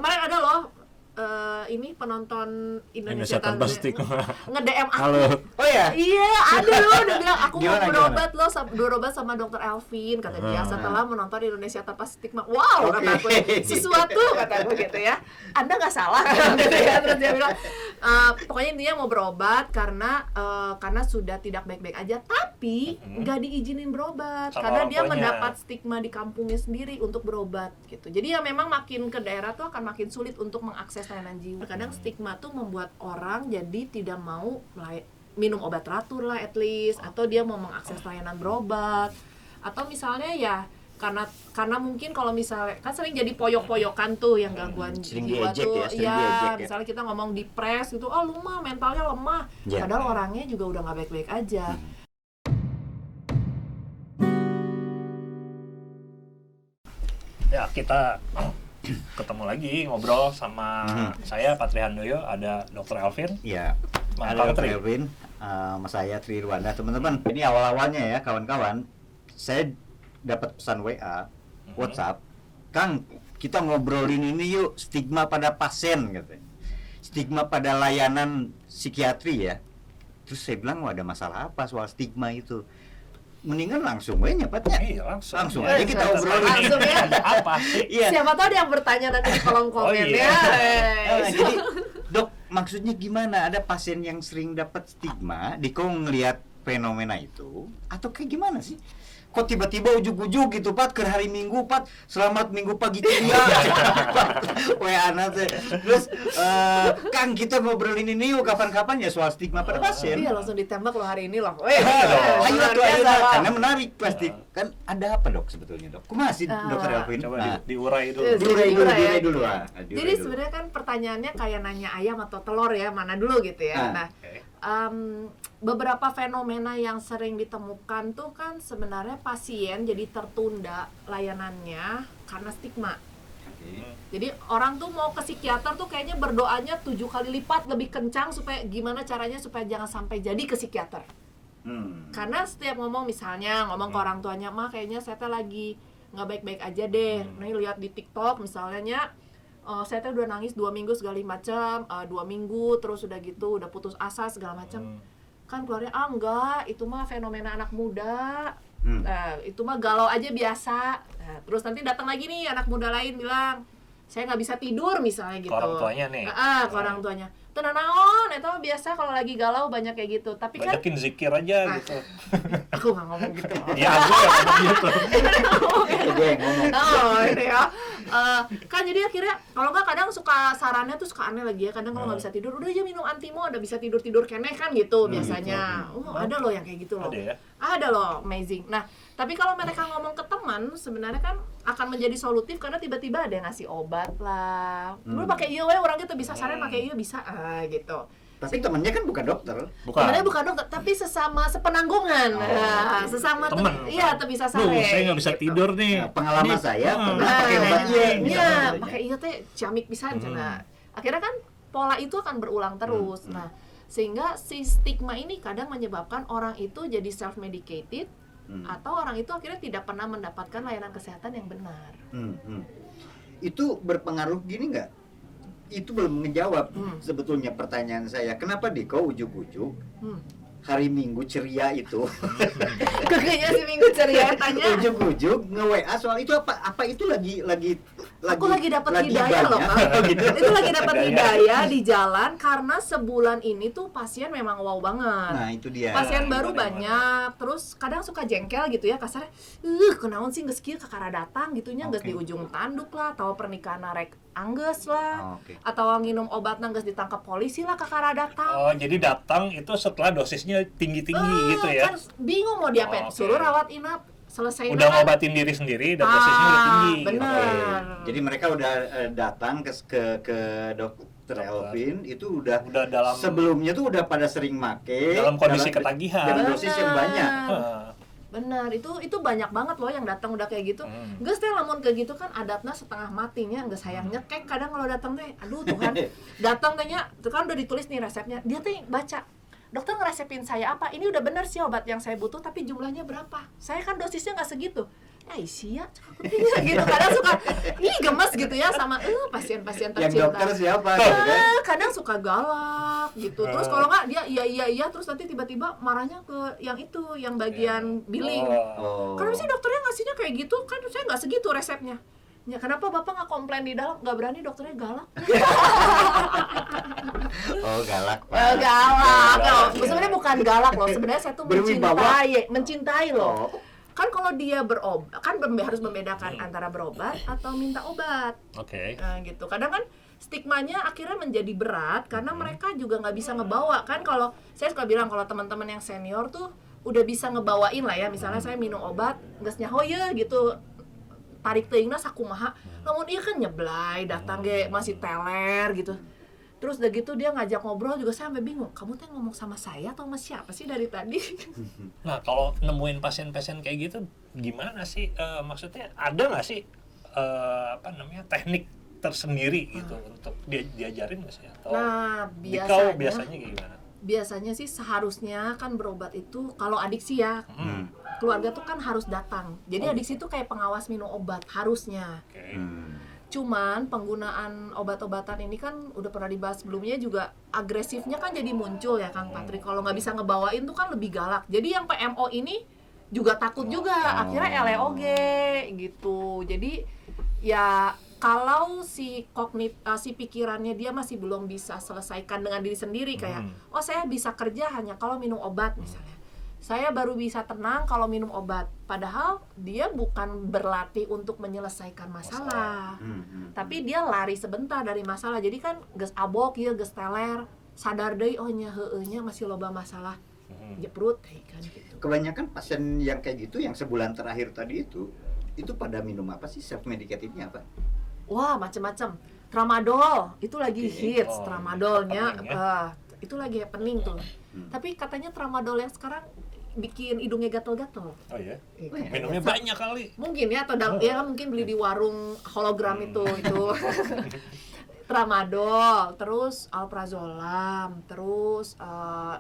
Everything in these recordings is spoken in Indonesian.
Kemarin ada loh ini penonton Indonesia Tanpa Stigma nge-DM aku. Halo. Oh ya? Iya, ada loh, dia bilang aku mau Gimana? berobat sama Dr. Elvin, kata dia, setelah menonton Indonesia Tanpa Stigma. Wow, kata aku, sesuatu kata aku gitu ya. Anda nggak salah, gitu ya. Terus dia bilang, pokoknya intinya mau berobat karena sudah tidak baik-baik aja, tapi nggak diizinin berobat Sama karena orang dia tuanya. mendapat stigma di kampungnya sendiri untuk berobat gitu. Jadi ya memang makin ke daerah tuh akan makin sulit untuk mengakses layanan jiwa. Kadang stigma tuh membuat orang jadi tidak mau minum obat teratur lah at least, atau dia mau mengakses layanan berobat, atau misalnya ya karena mungkin kalau misalnya kan sering jadi poyok-poyokan tuh yang gangguan Sering jiwa diejek tuh ya, sering diejek ya. misalnya kita ngomong depres gitu, lu mah mentalnya lemah, Ya. padahal orangnya juga udah nggak baik-baik aja. Ya, kita ketemu lagi ngobrol sama saya Patri Handoyo, ada Dr. Elvin. Iya. Mang Ada Tri. Dr. Elvin, mas saya Tri Rwanda. Teman-teman, ini awal-awalnya ya kawan-kawan, saya dapat pesan WA, WhatsApp, Kang, kita ngobrolin ini yuk, stigma pada pasien katanya. Stigma pada layanan psikiatri ya. Terus saya bilang, ada masalah apa soal stigma itu? Mendingan langsung aja nyapatnya. Iya, langsung aja kita obrolin. Langsung ya. Ada apa sih? Iya. Siapa tahu ada yang bertanya nanti di kolom komen iya. ya. Jadi, Dok, maksudnya gimana? Ada pasien yang sering dapat stigma, Diko ngelihat fenomena itu, atau kayak gimana sih? Kok tiba-tiba ujuk-ujuk gitu, Pat, ke hari Minggu, Pat, selamat Minggu pagi ceria. WA nanti. Terus, Kang, kita ngobrolin ini yuk kapan-kapan ya soal stigma pada pasien. Iya, langsung ditembak loh hari ini loh. Ayo luar tuh, biasa, Bang. karena menarik pasti. Kan ada apa, Dok, sebetulnya, Dok? Kumaha sih, Dr. Elvin? Coba Nah, diurai dulu. diurai dulu. ya. Diurai dulu. Jadi sebenarnya kan pertanyaannya kayak nanya ayam atau telur ya, mana dulu gitu ya. Nah, beberapa fenomena yang sering ditemukan tuh kan sebenarnya pasien jadi tertunda layanannya karena stigma. Jadi orang tuh mau ke psikiater tuh kayaknya berdoanya 7 kali lipat lebih kencang supaya gimana caranya supaya jangan sampai jadi ke psikiater. Karena setiap ngomong misalnya ngomong ke orang tuanya, mah kayaknya saya teh lagi nggak baik-baik aja deh. Nih lihat di TikTok misalnya, saya teh udah nangis 2 minggu segala macam, 2 minggu terus udah gitu udah putus asa segala macam. Kan keluarnya enggak, itu mah fenomena anak muda. Itu mah galau aja biasa. Nah, terus nanti datang lagi nih anak muda lain bilang, saya nggak bisa tidur misalnya gitu. Ke orang tuanya nih. Ke orang tuanya. Tenang naon, itu mah biasa kalau lagi galau banyak kayak gitu. Tapi kan Banyakin zikir aja gitu. aku nggak ngomong gitu. Iya, aku yang ngomong gitu. Dia yang ngomong. Oh, ini ya. Kan jadi akhirnya kalau nggak kadang suka sarannya tuh suka aneh lagi ya. Kadang kalau nggak bisa tidur, udah aja minum antimo, udah bisa tidur keneh kan gitu biasanya. Ada loh yang kayak gitu loh. Ada ya? Ada loh, amazing. Nah, tapi kalau mereka ngomong ke teman, sebenarnya kan akan menjadi solutif karena tiba-tiba ada yang ngasih obat lah. Lu pakai iya we orang gitu bisa saran pakai iya bisa gitu. Tapi temennya kan bukan dokter. Sebenarnya bukan dokter, tapi sesama sepenanggungan. Sesama temen. Iya, tuh bisa Duh, sare. saya nggak bisa gitu. tidur nih. Nah, pengalaman saya pernah Nah, pakai obat iya. iya, pakai iya teh ciamik pisan cenah. Akhirnya kan pola itu akan berulang terus. Nah, sehingga si stigma ini kadang menyebabkan orang itu jadi self medicated atau orang itu akhirnya tidak pernah mendapatkan layanan kesehatan yang benar. Itu berpengaruh gini nggak? Itu belum menjawab sebetulnya pertanyaan saya. Kenapa Diko ujuk-ujuk hari Minggu ceria itu Kayaknya si Minggu ceria tanya. ujuk-ujuk nge-WA soal itu apa itu lagi Aku lagi dapat hidayah loh, banyak. Kak. Gitu. Itu lagi dapat hidayah di jalan karena sebulan ini tuh pasien memang wow banget. Nah, itu dia. Pasien baru banyak, terus kadang suka jengkel gitu ya kasarnya. Kenaon sih geus kieu kakara datang gitunya geus di ujung tanduk lah, atau pernikahan rek anggeus lah. Atau nginum obat geus ditangkap polisi lah kakara datang. Oh, jadi datang itu setelah dosisnya tinggi-tinggi gitu ya. Kan bingung mau diapain, suruh rawat inap. Selesai Udah ngobatin diri sendiri dan dosisnya udah tinggi. Benar. Jadi mereka udah datang ke Dr. Elvin itu udah dalam sebelumnya tuh udah pada sering make dalam kondisi ketagihan dan dosis yang banyak. Benar, itu banyak banget loh yang datang udah kayak gitu. Geus teh lamun kayak gitu kan adatna setengah matinya, geus hayang nyekek kadang kalau datang teh. Aduh Tuhan, datang tehnya kan udah ditulis nih resepnya. Dia teh baca, dokter ngeresepin saya apa? Ini udah bener sih obat yang saya butuh, tapi jumlahnya berapa? Saya kan dosisnya nggak segitu. Sia gitu, kadang suka gemes gitu ya sama pasien-pasien tercinta. Yang dokter siapa gitu kan? Kadang suka galak gitu, terus kalau nggak dia iya terus nanti tiba-tiba marahnya ke yang itu, yang bagian billing. Kenapa sih dokternya ngasihnya kayak gitu, kan saya nggak segitu resepnya. Ya kenapa bapak nggak komplain di dalam, nggak berani dokternya galak. Galak Pak. Galak loh, sebenarnya bukan galak loh, sebenarnya saya tuh mencintai loh. Kan kalau dia berobat, kan harus membedakan antara berobat atau minta obat. Nah gitu, kadang kan stigmanya akhirnya menjadi berat karena mereka juga nggak bisa ngebawa kan. Kalau saya suka bilang kalau teman-teman yang senior tuh udah bisa ngebawain lah ya, misalnya saya minum obat geus nyaho ye gitu, tarik teingna sakumaha, namun iya kan nyeblay datang ge masih teler gitu. Terus udah gitu dia ngajak ngobrol juga saya sampai bingung, kamu tuh ngomong sama saya atau sama siapa sih dari tadi? Nah kalau nemuin pasien-pasien kayak gitu gimana sih, maksudnya ada nggak sih teknik tersendiri gitu untuk diajarin nggak sih? Atau Nah biasanya gimana? Biasanya sih seharusnya kan berobat itu kalau adiksi ya, keluarga tuh kan harus datang. Jadi adiksi tuh kayak pengawas minum obat harusnya. Cuman penggunaan obat-obatan ini kan udah pernah dibahas sebelumnya juga, agresifnya kan jadi muncul ya Kang Patrik. Kalau nggak bisa ngebawain tuh kan lebih galak. Jadi yang PMO ini juga takut juga, akhirnya LEOG gitu. Jadi ya kalau si pikirannya dia masih belum bisa selesaikan dengan diri sendiri, kayak saya bisa kerja hanya kalau minum obat misalnya, saya baru bisa tenang kalau minum obat, padahal dia bukan berlatih untuk menyelesaikan masalah. Tapi dia lari sebentar dari masalah. Jadi kan geus abok ya, geus teler, sadar deui nya heueunya masih loba masalah, jeprut kan gitu. Kebanyakan pasien yang kayak gitu yang sebulan terakhir tadi itu pada minum apa sih, self medicative-nya apa? Wah, macam-macam. Tramadol itu lagi hits, tramadolnya itu lagi happening tuh. Tapi katanya tramadol yang sekarang bikin hidungnya gatel-gatel. Oh iya? Minumnya banyak kali. Mungkin ya, atau ya mungkin beli di warung hologram itu. Tramadol, terus alprazolam, terus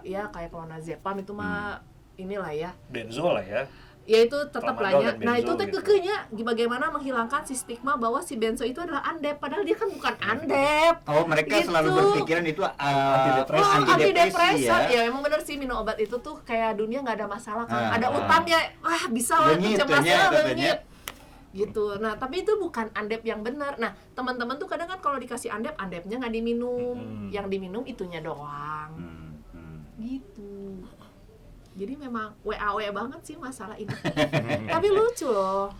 ya kayak clonazepam itu mah inilah ya. Benzo lah ya. Ya itu tetap lah ya. Nah itu gitu. kekehnya bagaimana menghilangkan si stigma bahwa si benzo itu adalah andep, padahal dia kan bukan andep. Mereka gitu. Selalu berpikiran itu antidepresi ya. Ya emang bener sih, minum obat itu tuh kayak dunia nggak ada masalah kan. Ada utang ya, bisa lah cemasnya gitu. Nah tapi itu bukan andep yang benar. Nah teman-teman tuh kadang kan kalau dikasih andepnya nggak diminum, yang diminum itunya doang. Gitu. Jadi memang WAW banget sih masalah ini. Tapi lucu loh.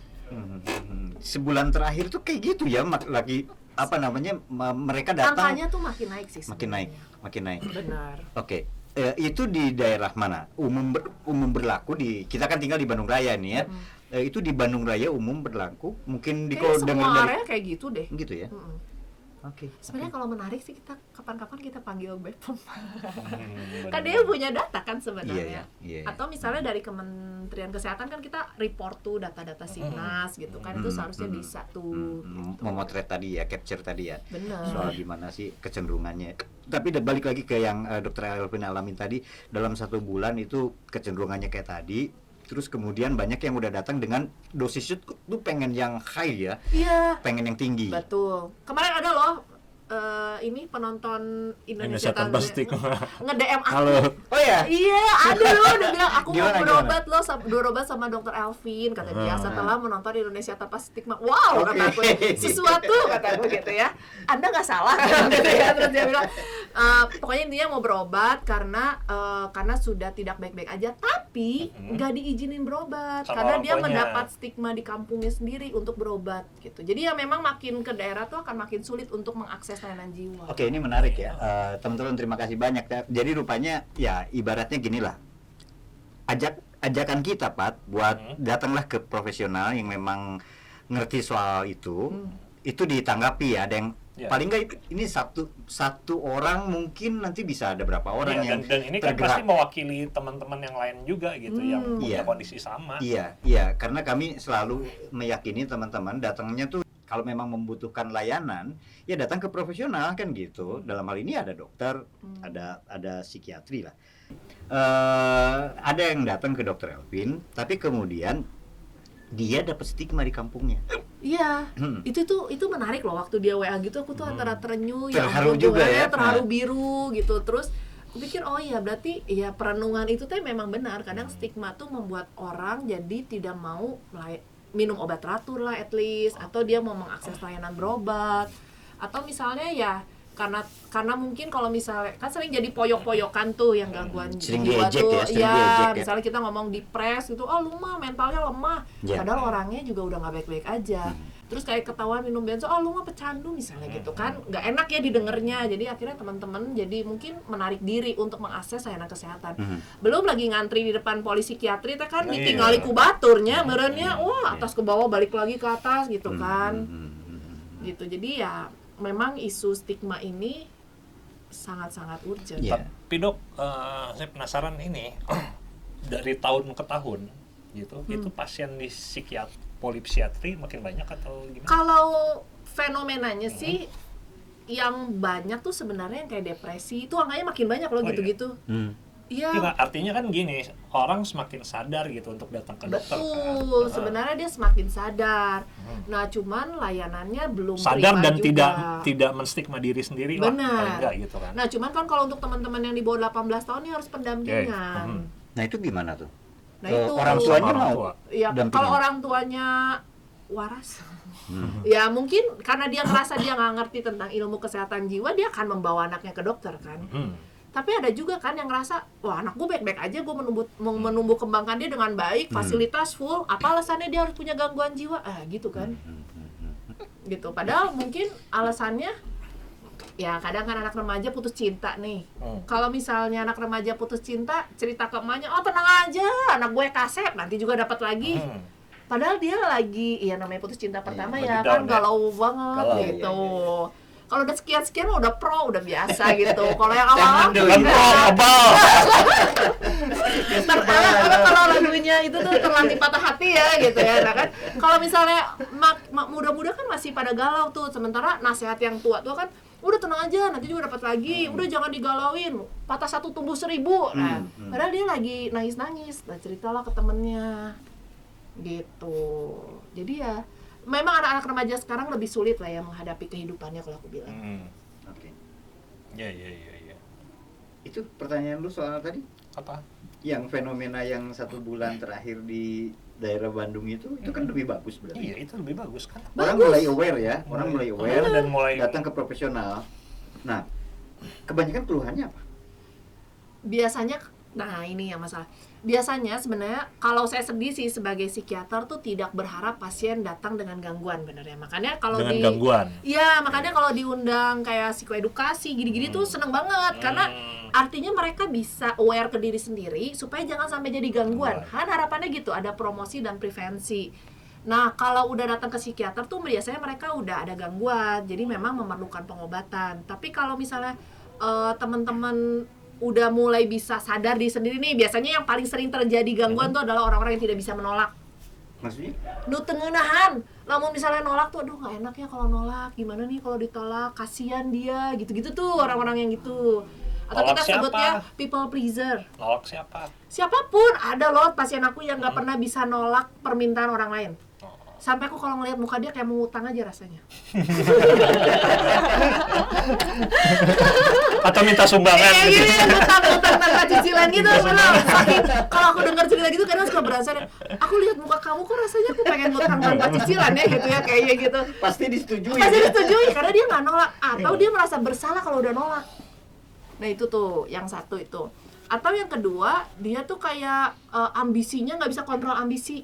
Sebulan terakhir tuh kayak gitu ya, lagi mereka datang. Angkanya tuh makin naik sih. Makin naik. Benar. Oke. Itu di daerah mana? Umum berlaku kita kan tinggal di Bandung Raya nih ya. Itu di Bandung Raya umum berlaku. Mungkin kalau dengar dari area kayak gitu deh. Gitu ya. Oke. Sebenarnya kalau menarik sih kita kapan-kapan kita panggil BPOM. Kan dia punya data kan sebenarnya. Iya. Atau misalnya dari Kementerian Kesehatan kan kita report tuh data-data Signas gitu kan, itu seharusnya bisa tuh. Memotret tadi ya, capture tadi ya. Benar. Soal gimana sih kecenderungannya. Tapi balik lagi ke yang Dr. Elvin alamin tadi, dalam 1 bulan itu kecenderungannya kayak tadi. Terus kemudian banyak yang udah datang dengan dosisnya tuh pengen yang high ya. Iya. Pengen yang tinggi. Betul. Kemarin ada loh ini penonton Indonesia Tanpa Stigma nge-DM aku. Halo. Oh ya? Iya, ada loh, udah bilang aku mau berobat gimana? berobat sama Dr. Elvin, kata dia, setelah menonton Indonesia Tanpa Stigma. Wow, kata aku, sesuatu kata aku gitu ya. Anda nggak salah gitu ya. Terus dia bilang pokoknya intinya mau berobat karena sudah tidak baik-baik aja, tapi nggak diizinin berobat sama karena dia orangtuanya. mendapat stigma di kampungnya sendiri untuk berobat gitu. Jadi ya memang makin ke daerah tuh akan makin sulit untuk mengakses layanan jiwa. Oke, ini menarik ya. Teman-teman terima kasih banyak ya. Jadi rupanya ya ibaratnya gini lah. Ajakan kita Pat buat datanglah ke profesional yang memang ngerti soal itu. Itu ditanggapi ya. Ada yang paling nggak ini satu orang mungkin nanti bisa ada berapa orang yang dan ini kan pasti mewakili teman-teman yang lain juga gitu yang punya kondisi sama. Iya, karena kami selalu meyakini teman-teman datangnya tuh kalau memang membutuhkan layanan, ya datang ke profesional kan gitu. Dalam hal ini ada dokter, ada psikiatri lah. Ada yang datang ke Dr. Elvin, tapi kemudian dia dapat stigma di kampungnya. Iya, itu menarik loh, waktu dia WA gitu aku tuh antara terenyuh, ya Terharu ampun, juga ya. terharu biru gitu. Terus aku pikir oh iya berarti ya perenungan itu tuh memang benar. Kadang stigma tuh membuat orang jadi tidak mau minum obat teratur lah at least, atau dia mau mengakses layanan berobat, atau misalnya ya karena mungkin kalau misalnya kan sering jadi poyok-poyokan tuh yang gangguan Sering jiwa diejek tuh, ya, sering diejek ya. misalnya kita ngomong depres gitu, oh lu mah mentalnya lemah, Ya. padahal orangnya juga udah nggak baik-baik aja. Terus kayak ketahuan minum benzo, oh lu mah pecandu misalnya gitu kan, nggak enak ya didengarnya. Jadi akhirnya teman-teman jadi mungkin menarik diri untuk mengakses layanan kesehatan. Belum lagi ngantri di depan polisi psikiatri teh kan ditinggali ku baturnya, merenya wah atas ke bawah balik lagi ke atas gitu kan. Gitu. Jadi ya memang isu stigma ini sangat-sangat urgent. Iya. Tapi dok, saya penasaran ini dari tahun ke tahun gitu, itu pasien di polipsiatri makin banyak atau gimana? Kalau fenomenanya sih yang banyak tuh sebenarnya yang kayak depresi itu angkanya makin banyak loh gitu-gitu. Iya. Ya, artinya kan gini, orang semakin sadar gitu untuk datang ke dokter. Betul, sebenarnya dia semakin sadar. Nah, cuman layanannya belum Sadar prima dan juga. tidak menstigma diri sendiri lah, Benar. paling enggak gitu kan. Nah, cuman kan kalau untuk teman-teman yang di bawah 18 tahun ini harus pendampingan. Nah itu gimana tuh? Nah, Ke itu orang tuanya Orang mau tua. ya dampingan? kalau orang tuanya waras. Ya mungkin karena dia ngerasa dia nggak ngerti tentang ilmu kesehatan jiwa, dia akan membawa anaknya ke dokter kan. Tapi ada juga kan yang ngerasa, wah anak gue baik-baik aja, gue menumbuh kembangkan dia dengan baik, fasilitas full, apa alasannya dia harus punya gangguan jiwa? Gitu kan. Gitu, padahal mungkin alasannya, ya kadang kan anak remaja putus cinta nih. Kalau misalnya anak remaja putus cinta, cerita ke emaknya, oh tenang aja, anak gue kasep, nanti juga dapat lagi. Padahal dia lagi, ya namanya putus cinta pertama lagi ya down kan, ya. galau banget Galau, gitu. Kalau udah sekian-sekian udah pro, udah biasa gitu. Kalau yang awal-awal Kan abal. kalau lagunya itu tuh terlatih patah hati ya gitu ya. Nah kan kalau misalnya muda-muda kan masih pada galau tuh, sementara nasihat yang tua-tua kan udah tenang aja, nanti juga dapat lagi, udah jangan digalauin, patah satu tumbuh 1000. Nah, padahal dia lagi nangis-nangis, nah ceritalah ke temennya gitu. Jadi ya memang anak-anak remaja sekarang lebih sulit lah ya menghadapi kehidupannya kalau aku bilang. Oke. Ya. Itu pertanyaan lu soal tadi? Apa? Yang fenomena yang 1 bulan terakhir di daerah Bandung itu kan lebih bagus berarti. Iya, itu lebih bagus kan. Orang mulai aware ya, orang mulai aware dan mulai datang ke profesional. Nah, kebanyakan keluhannya apa? Biasanya, nah ini yang masalah. Biasanya sebenarnya kalau saya sedih sih sebagai psikiater tuh tidak berharap pasien datang dengan gangguan benernya. Makanya kalau dengan gangguan. Iya, makanya kalau diundang kayak psikoedukasi gini-gini tuh seneng banget karena artinya mereka bisa aware ke diri sendiri supaya jangan sampai jadi gangguan. Kan harapannya gitu, ada promosi dan prevensi. Nah, kalau udah datang ke psikiater tuh biasanya mereka udah ada gangguan, jadi memang memerlukan pengobatan. Tapi kalau misalnya teman-teman udah mulai bisa sadar diri sendiri nih, biasanya yang paling sering terjadi gangguan tuh adalah orang-orang yang tidak bisa menolak. Maksudnya? Nu tengenahan, namun misalnya nolak tuh, aduh nggak enak ya kalau nolak, gimana nih kalau ditolak, kasihan dia, gitu-gitu tuh orang-orang yang gitu. Atau Nolak kita siapa? sebutnya people pleaser. Nolak siapa? Siapapun, ada loh pasien aku yang nggak pernah bisa nolak permintaan orang lain. Sampai aku kalau ngelihat muka dia kayak mau ngutang aja rasanya. Atau minta sumbangan Kayak gitu. gini, ngutang tanpa cicilan gitu. Saking kalau aku dengar cerita gitu kadang suka berasa, aku lihat muka kamu kok rasanya aku pengen ngutang tanpa cicilan ya gitu ya, kayaknya gitu. Pasti disetujui. Pasti ya? disetujui karena dia nggak nolak atau dia merasa bersalah kalau udah nolak. Nah itu tuh yang satu itu. Atau yang kedua, dia tuh kayak ambisinya nggak bisa kontrol ambisi.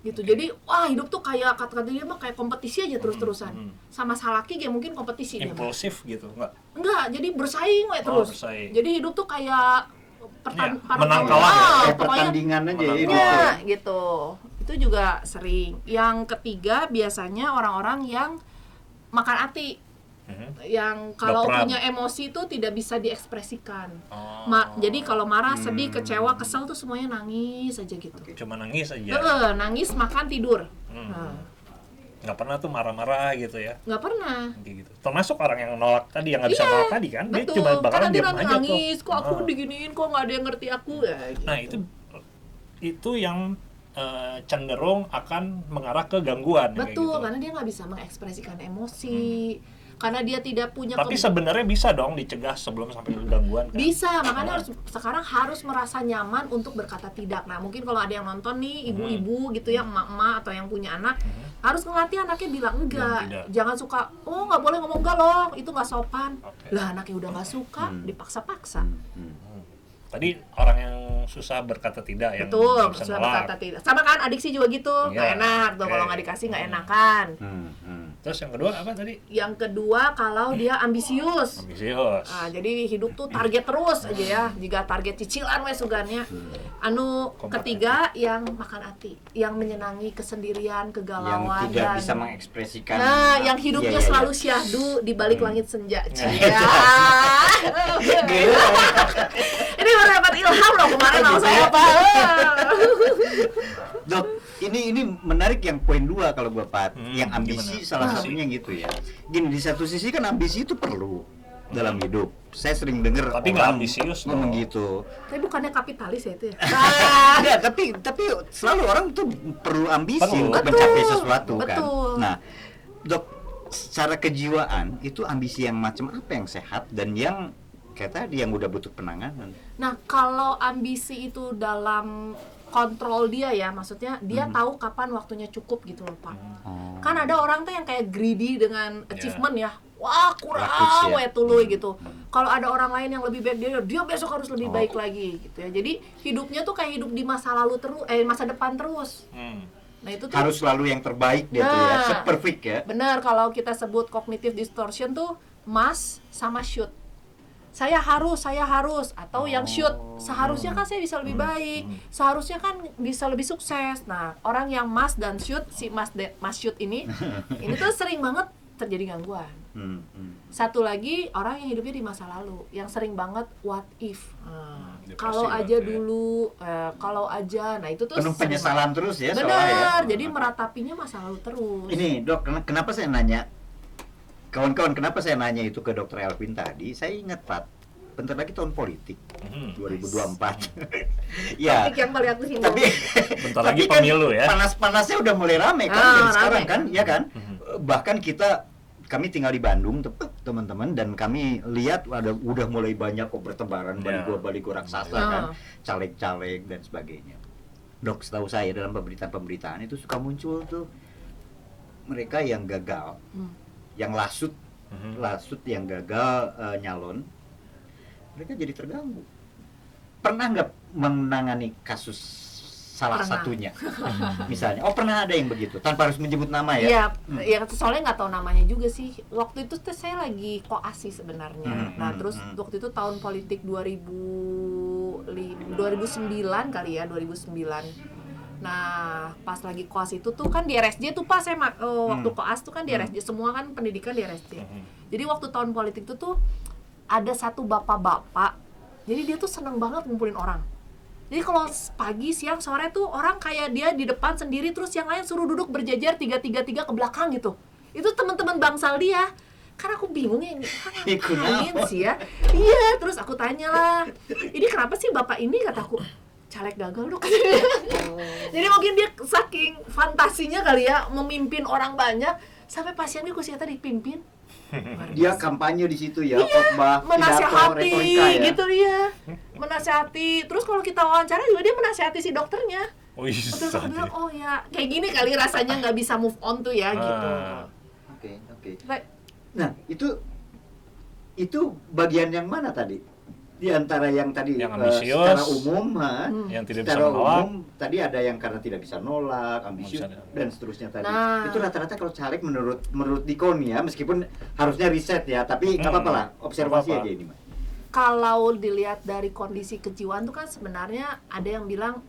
Gitu. Jadi wah hidup tuh kayak kata-kata dia mah kayak kompetisi aja terus-terusan. Sama salaki kayak mungkin kompetisi dia. Impulsif gitu, Enggak, jadi bersaing we terus. Bersaing. Jadi hidup tuh kayak menang kalah ya? Kayak pertandingan aja ya. Iya, gitu. Itu juga sering. Yang ketiga biasanya orang-orang yang makan hati. Yang kalau Baperan. punya emosi itu tidak bisa diekspresikan. Jadi kalau marah, sedih, kecewa, kesel tuh semuanya nangis aja gitu. Cuma nangis aja. Nangis, makan, tidur. Nggak pernah tuh marah-marah gitu ya. Nggak pernah. Kayak gitu. Termasuk orang yang nolak tadi, yang nggak bisa nolak tadi kan, dia Betul. cuma Karena bakalan dia diam aja nangis, tuh. kok aku diginiin, kok nggak ada yang ngerti aku ya. Gitu. Nah itu yang cenderung akan mengarah ke gangguan. Kayak Betul, gitu. karena dia nggak bisa mengekspresikan emosi, karena dia tidak punya Tapi sebenarnya bisa dong dicegah sebelum sampai ke gangguan kan? bisa, makanya sekarang harus merasa nyaman untuk berkata tidak. Nah, mungkin kalau ada yang nonton nih, ibu-ibu gitu ya, emak-emak atau yang punya anak, harus ngelatih anaknya bilang enggak. tidak. Jangan suka, oh nggak boleh ngomong enggak loh, itu nggak sopan. Oke. Lah anaknya udah nggak suka, dipaksa-paksa. Tadi orang yang susah berkata tidak, yang Betul, nggak bisa sudah nolak. berkata tidak. Sama kan adiksi juga gitu, nggak Iya, enak tuh oke. kalau nggak dikasih nggak enakan. Terus yang kedua apa tadi? Yang kedua kalau dia ambisius. Ambisius. Jadi hidup tuh target terus aja ya. Jika target cicilan we sugannya. Anu ketiga yang makan hati, yang menyenangi kesendirian, Yang kegalauan tidak dan bisa mengekspresikan. nah, yang hidupnya Iya, iya, selalu iya. syahdu di balik langit senja. Cia. Ini baru dapat ilham loh kemarin sama saya Pak. Dok, ini menarik yang poin 2 kalau gua Pat. Yang ambisi gimana? salah satunya gitu ya. Gini, di satu sisi kan ambisi itu perlu dalam hidup. Saya sering dengar Tapi nggak orang ambisius ngomong dong. gitu. Tapi bukannya kapitalis ya itu ya? Enggak, tapi selalu orang tuh perlu ambisi Perlu. untuk Betul, mencapai sesuatu kan. betul. Nah, Dok, secara kejiwaan itu ambisi yang macam apa yang sehat dan yang kayak tadi yang udah butuh penanganan. Nah, kalau ambisi itu dalam kontrol dia ya, maksudnya dia tahu kapan waktunya cukup gitu loh Pak. Kan ada orang tuh yang kayak greedy dengan achievement ya. Wah, kurang Rakus ya. we tuluy gitu. Kalau ada orang lain yang lebih baik dia besok harus lebih baik lagi gitu ya. Jadi hidupnya tuh kayak hidup di masa lalu terus, masa depan terus. Nah, itu tuh Harus selalu yang terbaik dia tuh ya, Nah. perfect ya. benar kalau kita sebut cognitive distortion tuh must sama should. Saya harus atau yang should. Seharusnya kan saya bisa lebih baik. Seharusnya kan bisa lebih sukses. Nah, orang yang must dan should, si must should ini tuh sering banget terjadi gangguan. Satu lagi orang yang hidupnya di masa lalu, yang sering banget what if. Depresi Kalau aja berarti ya. dulu, kalau aja. Nah, itu tuh Penuh sering penyesalan terus ya banget. soalnya ya. Benar, jadi meratapinya masa lalu terus. Ini Dok, kenapa saya nanya, kawan-kawan, kenapa saya nanya itu ke Dokter Elvin tadi? Saya ingat Pak, bentar lagi tahun politik 2024. Ya, Topik yang paling aku singgung. tapi Bentar tapi lagi pemilu ya. Panas-panasnya udah mulai rame kan Ah, dari rame. sekarang kan, ya kan? Bahkan kami tinggal di Bandung, teman-teman, dan kami lihat udah mulai banyak kok bertebaran Ya. baligo raksasa kan, caleg-caleg dan sebagainya. Dok, setahu saya dalam pemberitaan itu suka muncul tuh mereka yang gagal, yang lasut yang gagal nyalon, mereka jadi terganggu. Pernah nggak menangani kasus salah Pernah. satunya? Misalnya, pernah ada yang begitu tanpa harus menyebut nama ya? Iya, ya soalnya nggak tahu namanya juga sih. Waktu itu tuh saya lagi koas sih sebenarnya. Nah, terus waktu itu tahun politik 2009 kali ya, 2009. Nah, pas lagi koas itu tuh kan di RSJ tuh pas saya waktu koas tuh kan di RSJ, semua kan pendidikan di RSJ. Jadi waktu tahun politik itu tuh ada satu bapak-bapak. Jadi dia tuh seneng banget ngumpulin orang. Jadi kalau pagi, siang, sore tuh orang kayak dia di depan sendiri, terus yang lain suruh duduk berjajar 3-3-3 ke belakang gitu. Itu teman-teman bangsal dia. Karena aku bingung ya, ini ngapain sih ya? Iya, terus aku tanya lah, ini kenapa sih bapak ini? Kataku, caleg gagal dong. Jadi mungkin dia saking fantasinya kali ya, memimpin orang banyak, sampai pasiennya kusiata dipimpin. Dia kampanye di situ ya, khotbah, pidato, Menasehati retorika ya. gitu ya, menasehati. Terus kalau kita wawancara juga dia menasehati si dokternya. Terus aku bilang, oh ya kayak gini kali rasanya nggak bisa move on tuh ya gitu. Oke. Right. Nah, itu bagian yang mana tadi? Di antara yang tadi Yang ambisius, secara umum, yang tidak bisa secara menolak. umum tadi ada yang karena tidak bisa nolak, ambisius Bisa, dan seterusnya tadi. Nah. Itu rata-rata kalau caleg menurut Dikon ya, meskipun harusnya riset ya, tapi nggak apa-apa lah, observasi Nggak apa-apa. aja ini, Mas. Kalau dilihat dari kondisi kejiwaan tuh kan sebenarnya ada yang bilang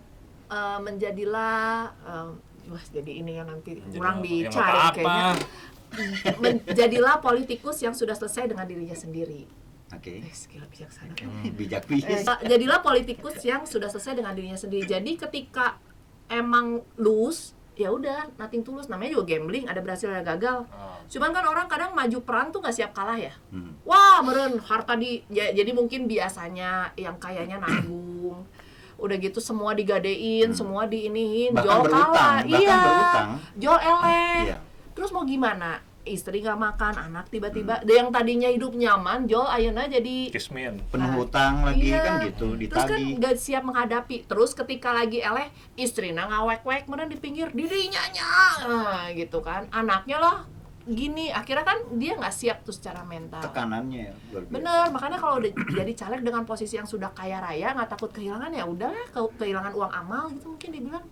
menjadilah wah jadi ini yang nanti kurang Yang dicari apa-apa. kayaknya. Menjadilah politikus yang sudah selesai dengan dirinya sendiri. Oke. Gila bijaksana. Bijak bis. Jadilah politikus yang sudah selesai dengan dirinya sendiri. Jadi ketika emang lose, ya udah nothing tulus, namanya juga gambling, ada berhasil ada gagal. Cuman kan orang kadang maju perang tuh nggak siap kalah ya. Wah meren harta jadi mungkin biasanya yang kayaknya nanggung. Udah gitu semua digadein, semua diiniin, Bahkan Jol berutang, kalah. bahkan Iya. berutang. Jol eleh. Iya. Terus mau gimana? Istri nggak makan, anak tiba-tiba yang tadinya hidup nyaman, Jol ayeuna jadi Kismin. Penuh hutang lagi iya. kan gitu, Terus kan ditagih. nggak siap menghadapi. Terus ketika lagi eleh, istrina ngawek-wek, kemudian di pinggir dirinya gitu kan. Anaknya lah gini, akhirnya kan dia nggak siap tuh secara mental. Tekanannya ya, luar biasa. Bener, makanya kalau udah jadi caleg dengan posisi yang sudah kaya raya, nggak takut kehilangan, ya udah kehilangan uang amal gitu mungkin dibilang.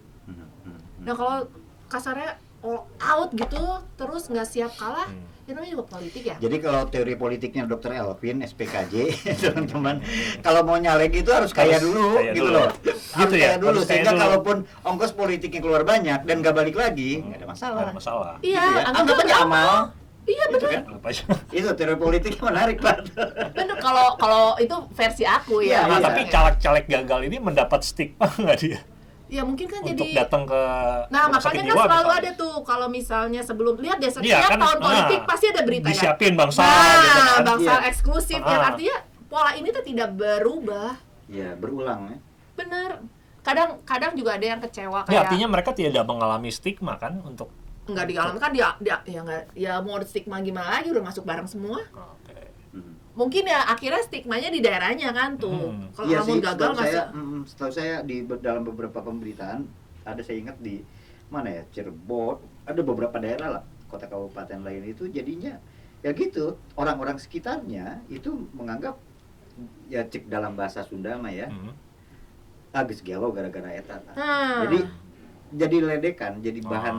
Nah kalau kasarnya all out gitu, terus nggak siap kalah, ya namanya juga politik ya. Jadi kalau teori politiknya Dr. Elvin, SPKJ, teman-teman, kalau mau nyalek itu harus kaya dulu, kaya gitu dulu. loh. Gitu ya, Kaya dulu, harus kaya sehingga dulu. kalaupun ongkos politiknya keluar banyak dan gak balik lagi, nggak ada masalah. Nggak ada masalah. Iya, Gitu ya. anggap Anggap aja amal. Iya Gitu bener. kan? Anggap aja. Itu teori politiknya menarik banget. Bener, kalau itu versi aku ya. Iya, Nah, iya. tapi caleg-caleg gagal ini mendapat stigma nggak dia? Ya mungkin kan Untuk jadi. datang ke Nah rumah makanya sakit kan jiwa selalu misalnya. ada tuh kalau misalnya sebelum lihat deh setiap Iya, kan, tahun politik nah, pasti ada berita ya. disiapin bangsa Nah, gitu kan. bangsa Iya. eksklusif yang artinya pola ini tuh tidak berubah. Ya, berulang ya. Bener. Kadang juga ada yang kecewa Ya, kayak artinya mereka tidak mengalami stigma kan untuk nggak dialami kan dia ya nggak ya mau stigma gimana lagi udah masuk bareng semua. Oke. Mungkin ya akhirnya stigmanya di daerahnya kan tuh. Kalau Iya kamu sih, gagal setahu saya dalam beberapa pemberitaan ada, saya ingat di mana ya, Cirebon, ada beberapa daerah lah, kota kabupaten lain itu jadinya ya gitu, orang-orang sekitarnya itu menganggap ya cek dalam bahasa Sunda mah ya, habis gelo gara-gara eta. Jadi ledekan, jadi bahan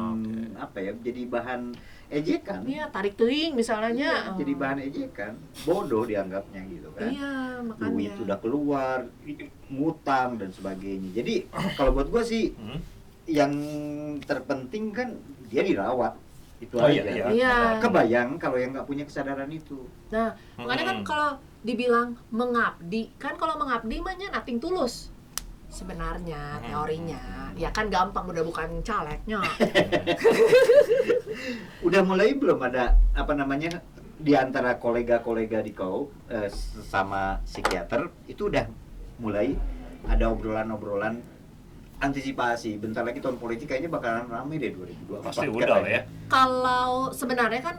apa ya, jadi bahan ejekan. Iya, tarik teuing misalnya. Iya, jadi bahan ejekan, bodoh dianggapnya gitu kan. Iya, makanya. Duit udah keluar, ngutang dan sebagainya. Jadi kalau buat gua sih yang terpenting kan dia dirawat, itu Oh, aja. iya. Iya. Kebayang kalau yang nggak punya kesadaran itu. Nah, makanya kan kalau dibilang mengabdi, kan kalau mengabdi mah nya nothing tulus. Sebenarnya teorinya, ya kan gampang, udah bukan calegnya. Udah mulai belum ada apa namanya di antara kolega-kolega di kau sama psikiater itu udah mulai ada obrolan-obrolan antisipasi, bentar lagi tahun politik kayaknya bakalan ramai deh 2024. Pasti udah lah ya. Kalau sebenarnya kan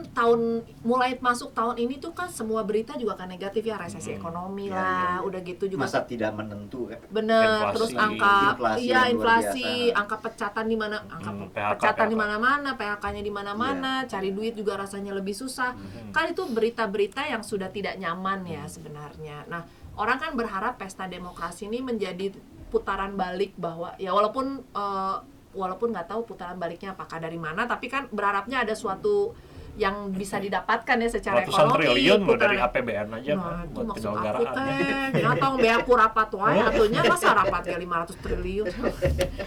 mulai masuk tahun ini tuh kan semua berita juga kan negatif ya, resesi ekonomi Ya, lah, ya. udah gitu juga. Masa tidak menentu kan. Bener, Inflasi. terus angka Inflasi iya yang luar inflasi, biasa. angka pecatan di mana, angka PHK. pecatan di mana-mana, PHK-nya di mana-mana, cari duit juga rasanya lebih susah. Kan itu berita-berita yang sudah tidak nyaman ya sebenarnya. Nah, orang kan berharap pesta demokrasi ini menjadi putaran balik bahwa ya walaupun nggak tahu putaran baliknya apakah dari mana, tapi kan berharapnya ada suatu yang bisa didapatkan ya secara Ratusan ekonomi. triliun loh dari putaran- APBN aja Nah, kan itu buat maksud aku penyelenggaraan. teh. Atau beaku rapat wae atunya masa rapat ya 500 triliun.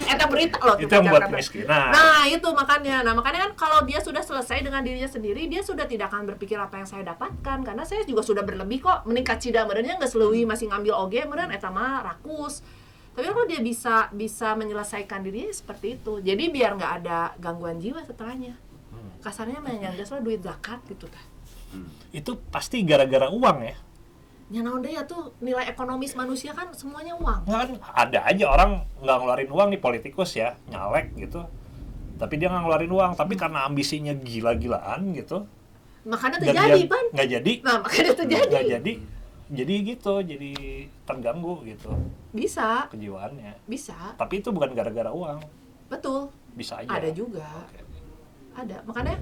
Eta berita loh Itu yang buat baca-baca. kemiskinan. Nah, itu makanya. Nah, makanya kan kalau dia sudah selesai dengan dirinya sendiri, dia sudah tidak akan berpikir apa yang saya dapatkan karena saya juga sudah berlebih kok. Meningkat cida merenya geus leuwih masih ngambil oge meureun eta mah rakus. Tapi kalau dia bisa menyelesaikan dirinya seperti itu. Jadi biar nggak ada gangguan jiwa setelahnya. Kasarnya mah yang geus duit zakat gitu tah. Itu pasti gara-gara uang ya. Ya naon deui atuh nilai ekonomis manusia kan semuanya uang. Nggak kan ada aja orang nggak ngeluarin uang nih politikus ya, nyalek gitu. Tapi dia nggak ngeluarin uang, tapi karena ambisinya gila-gilaan gitu. Makanya nggak terjadi, dia- Pan. nggak jadi. Nah, makanya terjadi. Nggak jadi gitu, jadi terganggu gitu Bisa, kejiwaannya. bisa. Tapi itu bukan gara-gara uang, Betul. bisa aja. Ada juga. Oke. Ada. Makanya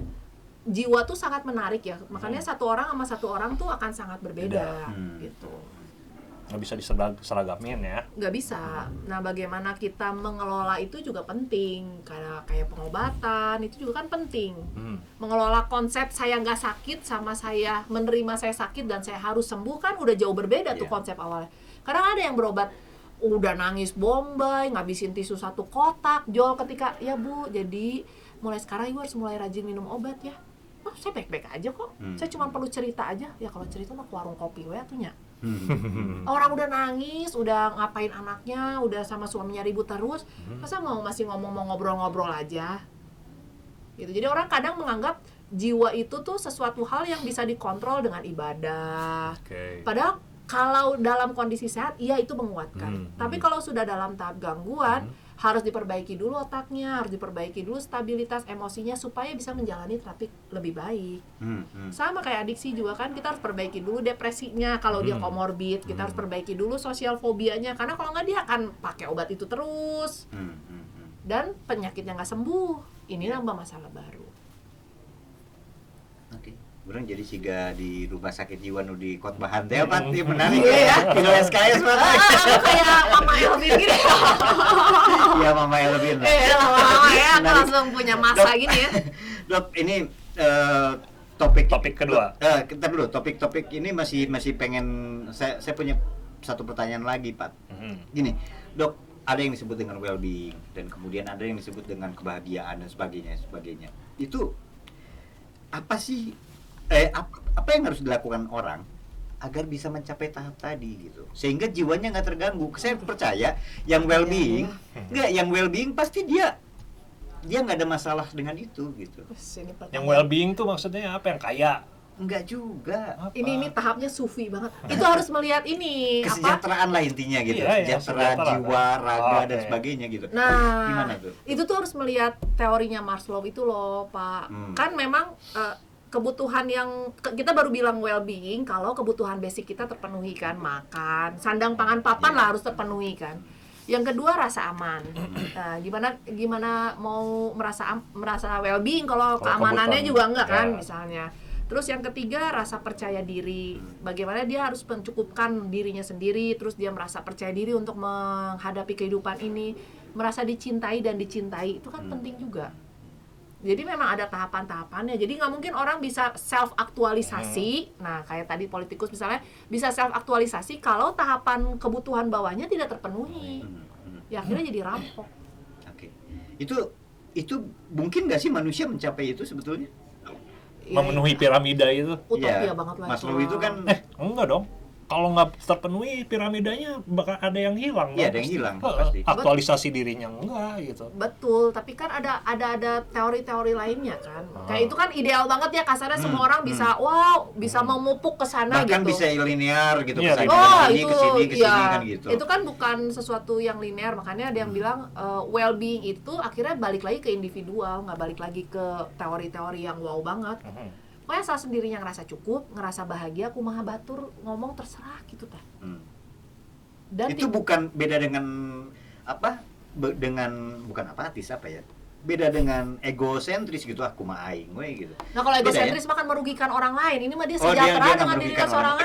jiwa tuh sangat menarik ya. Makanya satu orang sama satu orang tuh akan sangat berbeda gitu. Nggak bisa diseragamin ya. Nggak bisa. Nah, bagaimana kita mengelola itu juga penting. Kayak pengobatan itu juga kan penting. Mengelola konsep saya nggak sakit sama saya menerima saya sakit dan saya harus sembuh kan udah jauh berbeda tuh konsep awalnya. Kadang ada yang berobat udah nangis bombay, ngabisin tisu 1 kotak, Jol ketika ya Bu, jadi mulai sekarang Ibu harus mulai rajin minum obat ya. Oh, saya baik-baik aja kok. Saya cuma perlu cerita aja. Ya kalau cerita mah ke warung kopi we atunya. Orang udah nangis, udah ngapain anaknya, udah sama suaminya ribut terus, masa masih ngomong mau ngobrol-ngobrol aja. Gitu. Jadi orang kadang menganggap jiwa itu tuh sesuatu hal yang bisa dikontrol dengan ibadah. Oke. Padahal kalau dalam kondisi sehat, iya itu menguatkan. Tapi kalau sudah dalam tahap gangguan, harus diperbaiki dulu otaknya, harus diperbaiki dulu stabilitas emosinya supaya bisa menjalani terapi lebih baik. Sama kayak adiksi juga kan, kita harus perbaiki dulu depresinya kalau dia komorbid, kita harus perbaiki dulu sosial fobianya, karena kalau nggak dia akan pakai obat itu terus. Dan penyakitnya nggak sembuh, ini nambah masalah baru. Oke. Orang jadi siga di rumah sakit jiwa nu di khotbahan teh apa teh menarik Iya ya. Di SKS mah. Kayak Mama Elvin gini. Iya Mama Elvin. Lama-lama ya, aku langsung punya masa gini ya. Dok, ini Topik kedua. Kita dulu topik ini masih pengen saya punya satu pertanyaan lagi, Pak. Gini, Dok, ada yang disebut dengan well-being dan kemudian ada yang disebut dengan kebahagiaan dan sebagainya. Itu apa sih apa yang harus dilakukan orang agar bisa mencapai tahap tadi gitu sehingga jiwanya nggak terganggu? Saya percaya yang well-being pasti dia nggak ada masalah dengan itu gitu. Yang well-being tuh maksudnya apa? Yang kaya? Enggak juga. Apa? Ini tahapnya sufi banget. Itu harus melihat ini kesejahteraan lah intinya gitu. Iya, Sejahtera jiwa, kan? raga dan sebagainya gitu. Nah, Gimana tuh? itu tuh harus melihat teorinya Maslow itu loh, Pak. Kan memang kebutuhan yang kita baru bilang well-being kalau kebutuhan basic kita terpenuhi kan, makan, sandang, pangan, papan lah harus terpenuhi kan. Yang kedua rasa aman. Nah, gimana mau merasa well-being kalau keamanannya juga enggak kan misalnya. Terus yang ketiga rasa percaya diri. Bagaimana dia harus mencukupkan dirinya sendiri, terus dia merasa percaya diri untuk menghadapi kehidupan ini, merasa dicintai dan dicintai itu kan penting juga. Jadi memang ada tahapan-tahapannya. Jadi nggak mungkin orang bisa self aktualisasi. Nah kayak tadi politikus misalnya bisa self aktualisasi kalau tahapan kebutuhan bawahnya tidak terpenuhi. Ya akhirnya jadi rampok. Oke. Itu mungkin nggak sih manusia mencapai itu sebetulnya? Memenuhi piramida itu? Utopia banget lah. Maslow itu kan Enggak dong. Kalau nggak terpenuhi piramidanya bakal ada yang hilang. Iya, ada yang hilang pasti. Aktualisasi dirinya enggak gitu. Betul, tapi kan ada teori-teori lainnya kan. Kayak itu kan ideal banget ya, kasarnya semua orang bisa bisa memupuk ke sana gitu. Bahkan bisa linear gitu Iya, ke itu sini ya, kan gitu. itu kan bukan sesuatu yang linear, makanya ada yang bilang well-being itu akhirnya balik lagi ke individual, nggak balik lagi ke teori-teori yang wow banget. Pokoknya salah sendirinya ngerasa cukup, ngerasa bahagia, kumaha batur, ngomong terserah gitu tah. Dan itu bukan beda dengan bukan apatis apa ya? Beda dengan egosentris gitu, aku mah aing we gitu. Nah kalau egosentris mah kan merugikan orang lain. Ini mah dia sejahtera dengan dirinya seorang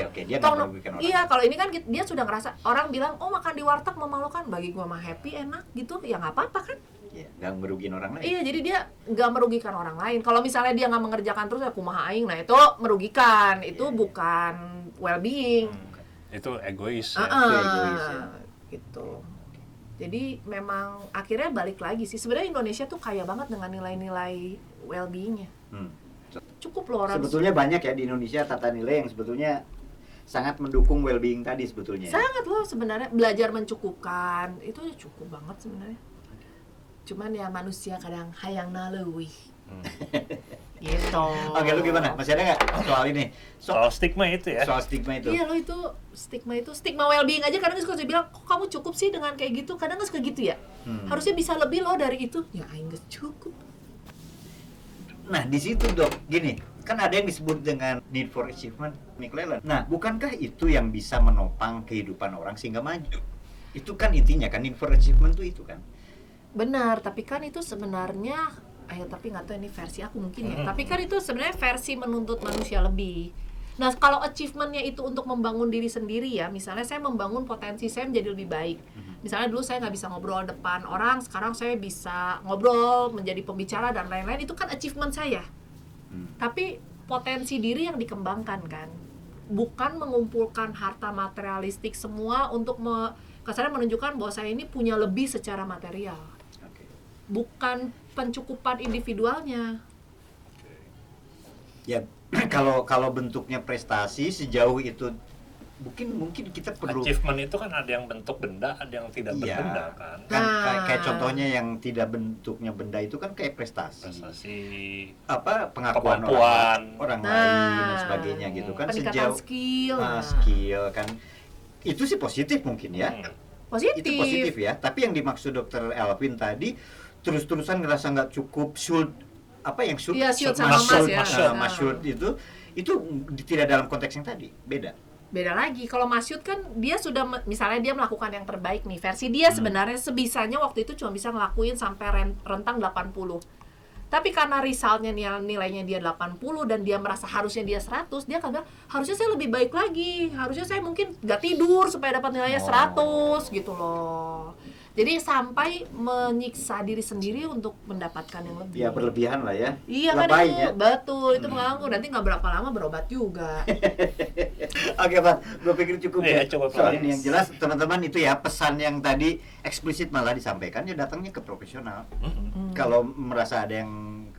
Oke, dia nggak merugikan orang. Iya, kalau ini kan dia sudah ngerasa, orang bilang, oh makan di warteg memalukan, bagi gua mah happy, enak gitu, ya nggak apa-apa kan. Iya, nggak merugikan orang lain. Iya, jadi dia nggak merugikan orang lain. Kalau misalnya dia nggak mengerjakan terus, ya kumaha aing, nah itu merugikan. Itu bukan well-being. Itu egois. Itu egois ya. Gitu. Jadi memang akhirnya balik lagi sih. Sebenarnya Indonesia tuh kaya banget dengan nilai-nilai well-beingnya. Cukup loh orang. Sebetulnya banyak ya di Indonesia tata nilai yang sebetulnya sangat mendukung well-being tadi sebetulnya. Sangat loh sebenarnya, belajar mencukupkan itu cukup banget sebenarnya. Cuman ya manusia kadang hayang naleuwih. Gitu. Oke, lu gimana? Masih ada nggak soal ini? Soal stigma itu ya? Soal stigma itu. Iya lo itu stigma well-being aja kadang suka bilang, kok kamu cukup sih dengan kayak gitu? Kadang suka gitu ya. Harusnya bisa lebih loh dari itu. Ya aing geus cukup. Nah, di situ Dok, gini, kan ada yang disebut dengan need for achievement, McClellan. Nah, bukankah itu yang bisa menopang kehidupan orang sehingga maju? Itu kan intinya kan, need for achievement itu kan. Benar, tapi kan itu sebenarnya tapi nggak tahu ini versi aku mungkin ya. Tapi kan itu sebenarnya versi menuntut manusia lebih. Nah, kalau achievementnya itu untuk membangun diri sendiri ya, misalnya saya membangun potensi saya menjadi lebih baik. Misalnya dulu saya nggak bisa ngobrol depan orang, sekarang saya bisa ngobrol, menjadi pembicara dan lain-lain, itu kan achievement saya. Tapi potensi diri yang dikembangkan kan, bukan mengumpulkan harta materialistik semua untuk kasarnya menunjukkan bahwa saya ini punya lebih secara material. Bukan pencukupan individualnya. Ya, kalau bentuknya prestasi sejauh itu mungkin kita perlu achievement itu kan ada yang bentuk benda, ada yang tidak Iya. berbenda kan. kan Nah. kayak contohnya yang tidak bentuknya benda itu kan kayak prestasi, Prestasi, pengakuan kemampuan. orang Nah. lain dan sebagainya gitu kan, peningkatan skill. Nah. skill kan itu sih positif mungkin ya. Positif. Itu positif ya, tapi yang dimaksud dokter Elvin tadi terus-terusan ngerasa nggak cukup should should Iya, should sama mas ya. should itu tidak dalam konteks yang tadi, beda. Beda lagi, kalau Masyud kan dia sudah misalnya dia melakukan yang terbaik nih, versi dia sebenarnya sebisanya waktu itu cuma bisa ngelakuin sampai rentang 80. Tapi karena resultnya nilainya dia 80 dan dia merasa harusnya dia 100, dia akan bilang harusnya saya lebih baik lagi, harusnya saya mungkin nggak tidur supaya dapat nilainya 100 gitu loh. Jadi sampai menyiksa diri sendiri untuk mendapatkan yang lebih. Ya berlebihan lah ya. Iya kan Lebay itu, ya. betul, itu mengganggu, nanti nggak berapa lama berobat juga. Oke Pak, gue pikir cukup Iya, ya. coba, Soal Pak. ini yang jelas teman-teman itu ya, pesan yang tadi eksplisit malah disampaikan ya datangnya ke profesional. Kalau merasa ada yang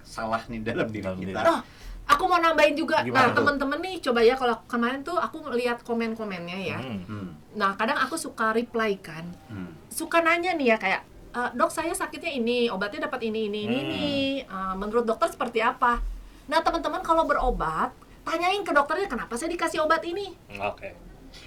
salah nih dalam diri Dalam kita. diri. Oh, aku mau nambahin juga. Gimana Nah, tuh? teman-teman nih coba ya, kalau kemarin tuh aku lihat komen-komennya ya. Nah, kadang aku suka reply kan. Suka nanya nih ya kayak, "Dok, saya sakitnya ini, obatnya dapat ini. Menurut dokter seperti apa?" Nah, teman-teman kalau berobat, tanyain ke dokternya kenapa saya dikasih obat ini. Oke.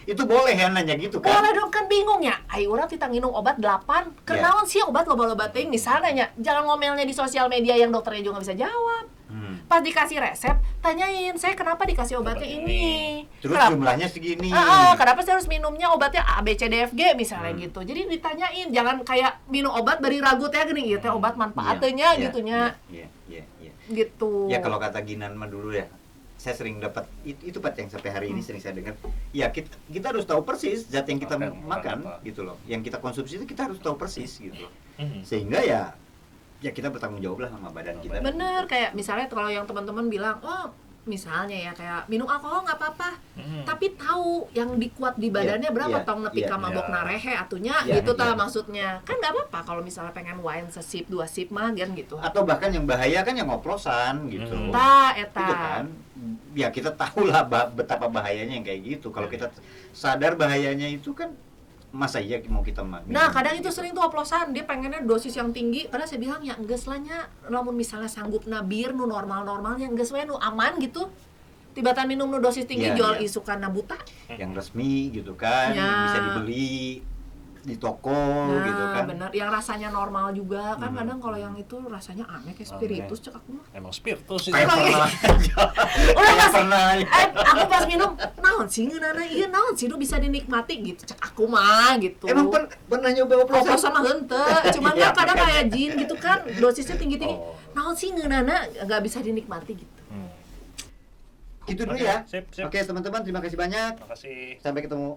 Itu boleh ya nanya gitu kan? Boleh dong, kan bingung ya. Ai urang kita nginum obat 8, kenaon sih obat loba-loba teuing misalnya. Jangan ngomelnya di sosial media yang dokternya juga nggak bisa jawab. Pas dikasih resep, tanyain, saya kenapa dikasih obatnya Obat ini? Terus Kenapa? jumlahnya segini. Kenapa saya harus minumnya obatnya A, B, C, D, F, G misalnya gitu. Jadi ditanyain, jangan kayak minum obat bari ragu teh gini, ieu teh obat manfaatnya Iya, gitunya. Iya. Gitu. Ya kalau kata Ginan mah dulu ya, saya sering dapat itu Pak yang sampai hari ini sering saya dengar. Ya kita harus tahu persis zat yang kita makan apa. gitu loh. Yang kita konsumsi itu kita harus tahu persis gitu loh. Mhm. Sehingga ya kita bertanggung jawab lah sama badan kita. Bener, kayak misalnya kalau yang teman-teman bilang, oh misalnya ya kayak minum alkohol nggak apa-apa, tapi tahu yang dikuat di badannya berapa iya, tong nepi iya, ka mabok iya. narehe atunya Iya, gitu iya. maksudnya. Kan nggak apa-apa kalau misalnya pengen wine sesip 2 sip mah kan gitu. Atau bahkan yang bahaya kan yang oplosan gitu. Eta. Itu kan ya kita tahu lah betapa bahayanya yang kayak gitu. Kalau kita sadar bahayanya itu kan masa iya mau kita minum. Nah, kadang itu sering tuh oplosan, dia pengennya dosis yang tinggi, padahal saya bilang ya enggeus lah nya, lamun misalnya sanggup bir nu normal-normalnya enggeus we nu aman gitu. Tibatan minum nu dosis tinggi Iya, jual iya. isukanna buta. Yang resmi gitu kan, Ya. bisa dibeli di toko Nah, gitu kan. bener, yang rasanya normal juga kan kadang kalau yang itu rasanya aneh kayak spiritus cek aku mah. Emang spiritus itu. Kayak pernah. Orang Kayak pas, pernah. aku pas minum, naon sih ngeunana ieu naon sih nu bisa dinikmati gitu cek aku mah gitu. Emang pernah nyoba oplosan? oplosan mah henteu, cuman Ya, kan kadang makanya. kayak jin gitu kan, dosisnya tinggi-tinggi. Oh. Naon sih ngeunana nggak bisa dinikmati gitu. Gitu dulu Oke, ya. sip. Oke, teman-teman terima kasih banyak. Terima kasih. Sampai ketemu